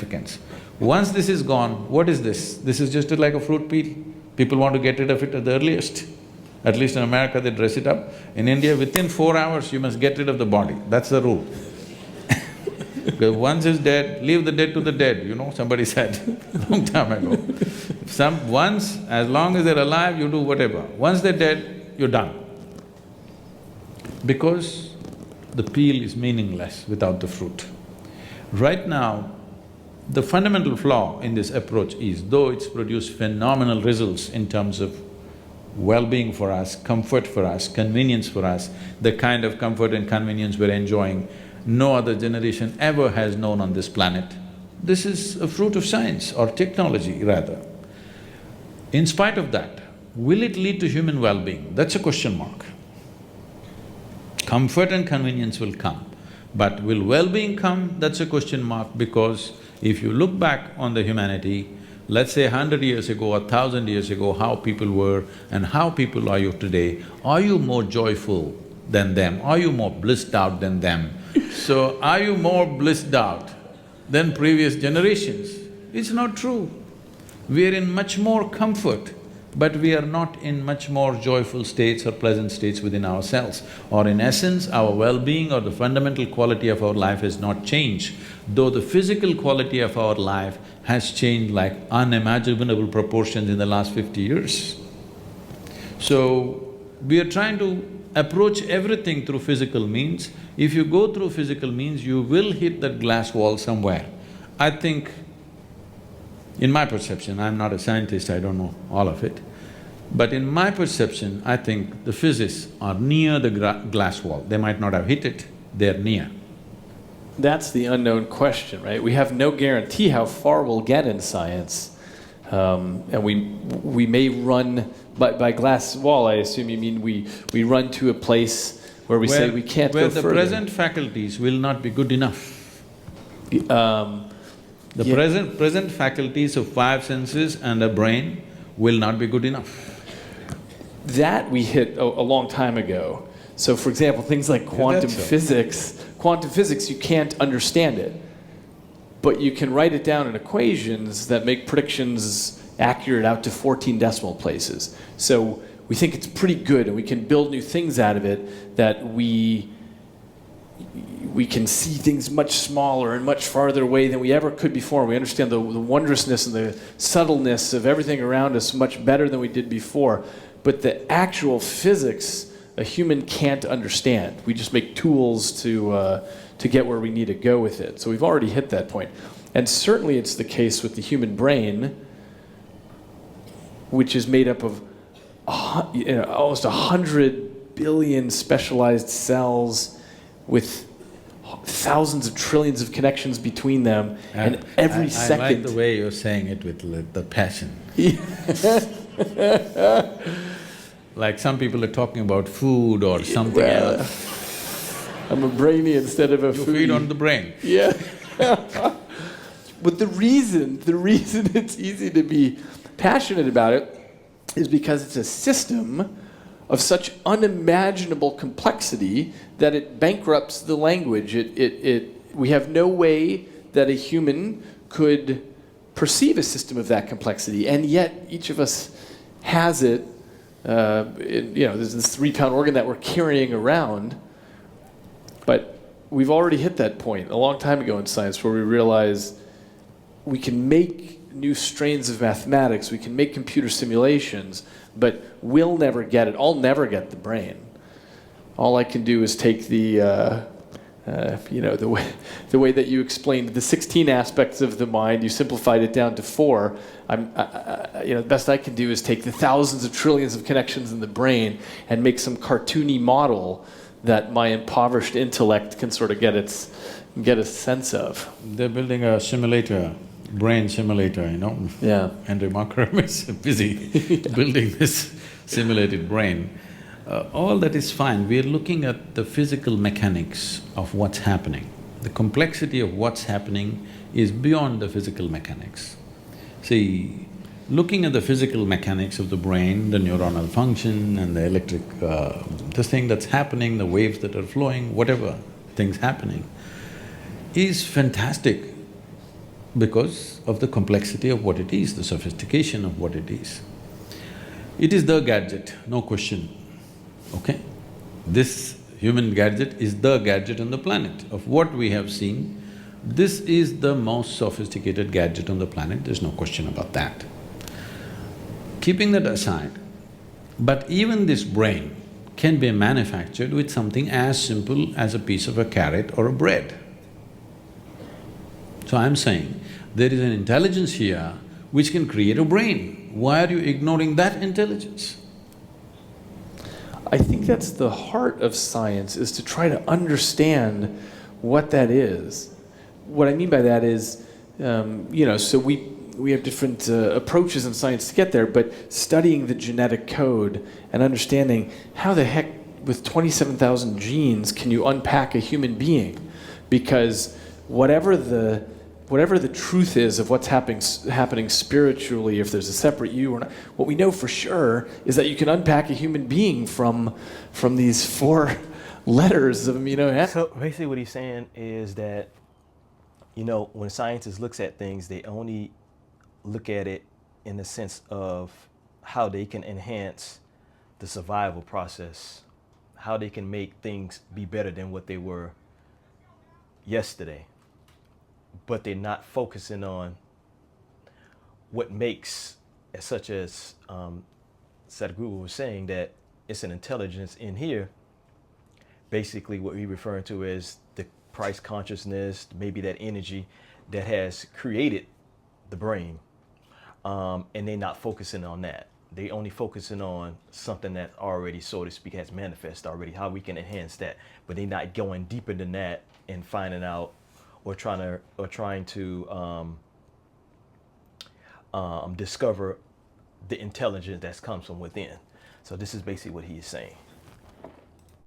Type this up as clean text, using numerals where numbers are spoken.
significance. Once this is gone, what is this? This is just like a fruit peel. People want to get rid of it at the earliest. At least in America, they dress it up. In India, within 4 hours, you must get rid of the body. That's the rule. Because once it's dead, leave the dead to the dead, somebody said long time ago. Once, as long as they're alive, you do whatever. Once they're dead, you're done. Because the peel is meaningless without the fruit. Right now, the fundamental flaw in this approach is, though it's produced phenomenal results in terms of well-being for us, comfort for us, convenience for us, the kind of comfort and convenience we're enjoying, no other generation ever has known on this planet. This is a fruit of science or technology rather. In spite of that, will it lead to human well-being? That's a question mark. Comfort and convenience will come, but will well-being come? That's a question mark, because if you look back on the humanity, let's say 100 years ago or 1,000 years ago, how people were and how people are you today, are you more joyful than them? Are you more blissed out than them? So, are you more blissed out than previous generations? It's not true. We are in much more comfort, but we are not in much more joyful states or pleasant states within ourselves. Or in essence, our well-being or the fundamental quality of our life has not changed, though the physical quality of our life has changed like unimaginable proportions in the last 50 years. So, we are trying to approach everything through physical means. If you go through physical means, you will hit that glass wall somewhere. I think, in my perception, I'm not a scientist, I don't know all of it, but in my perception, I think the physicists are near the glass wall. They might not have hit it, they're near. That's the unknown question, right? We have no guarantee how far we'll get in science. And we may run… By glass wall, I assume you mean we run to a place where we say we can't go further. Where the present faculties will not be good enough. The present faculties of 5 senses and a brain will not be good enough. That we hit a long time ago. So for example, things like quantum physics, you can't understand it, but you can write it down in equations that make predictions accurate out to 14 decimal places. So we think it's pretty good, and we can build new things out of it, that we can see things much smaller and much farther away than we ever could before. We understand the wondrousness and the subtleness of everything around us much better than we did before. But the actual physics, a human can't understand. We just make tools to get where we need to go with it. So we've already hit that point. And certainly it's the case with the human brain, which is made up of almost 100 billion specialized cells with thousands of trillions of connections between them, and every second… I like the way you're saying it with the passion. Like some people are talking about food or something else. I'm a brainy instead of a foodie. You feed on the brain. Yeah. But the reason it's easy to be passionate about it is because it's a system of such unimaginable complexity that it bankrupts the language. We have no way that a human could perceive a system of that complexity, and yet each of us has it. There's this 3-pound organ that we're carrying around, but we've already hit that point a long time ago in science where we realize we can make new strains of mathematics, we can make computer simulations, but we'll never get it. I'll never get the brain. All I can do is take the way that you explained the 16 aspects of the mind, you simplified it down to 4. The best I can do is take the thousands of trillions of connections in the brain and make some cartoony model that my impoverished intellect can sort of get a sense of. They're building a simulator, brain simulator, Yeah. Andrew Markram is busy building this simulated brain. All that is fine. We are looking at the physical mechanics of what's happening. The complexity of what's happening is beyond the physical mechanics. See, looking at the physical mechanics of the brain, the neuronal function and the electric… this thing that's happening, the waves that are flowing, whatever things happening, is fantastic. because of the complexity of what it is, the sophistication of what it is. It is the gadget, no question, okay? This human gadget is the gadget on the planet. Of what we have seen, this is the most sophisticated gadget on the planet, there's no question about that. Keeping that aside, but even this brain can be manufactured with something as simple as a piece of a carrot or a bread. So I'm saying, there is an intelligence here which can create a brain. Why are you ignoring that intelligence? I think that's the heart of science, is to try to understand what that is. What I mean by that is, so we have different approaches in science to get there, but studying the genetic code and understanding how the heck with 27,000 genes can you unpack a human being? Because whatever the truth is of what's happening spiritually, if there's a separate you or not, what we know for sure is that you can unpack a human being from these 4 letters of amino acids. So basically what he's saying is that, when scientists looks at things, they only look at it in the sense of how they can enhance the survival process, how they can make things be better than what they were yesterday. But they're not focusing on what makes, such as Sadhguru was saying, that it's an intelligence in here. Basically what we're referring to is the Christ consciousness, maybe that energy that has created the brain. And they're not focusing on that. They only focusing on something that already, so to speak, has manifested already, how we can enhance that. But they're not going deeper than that and finding out or trying to discover the intelligence that comes from within. So this is basically what he is saying.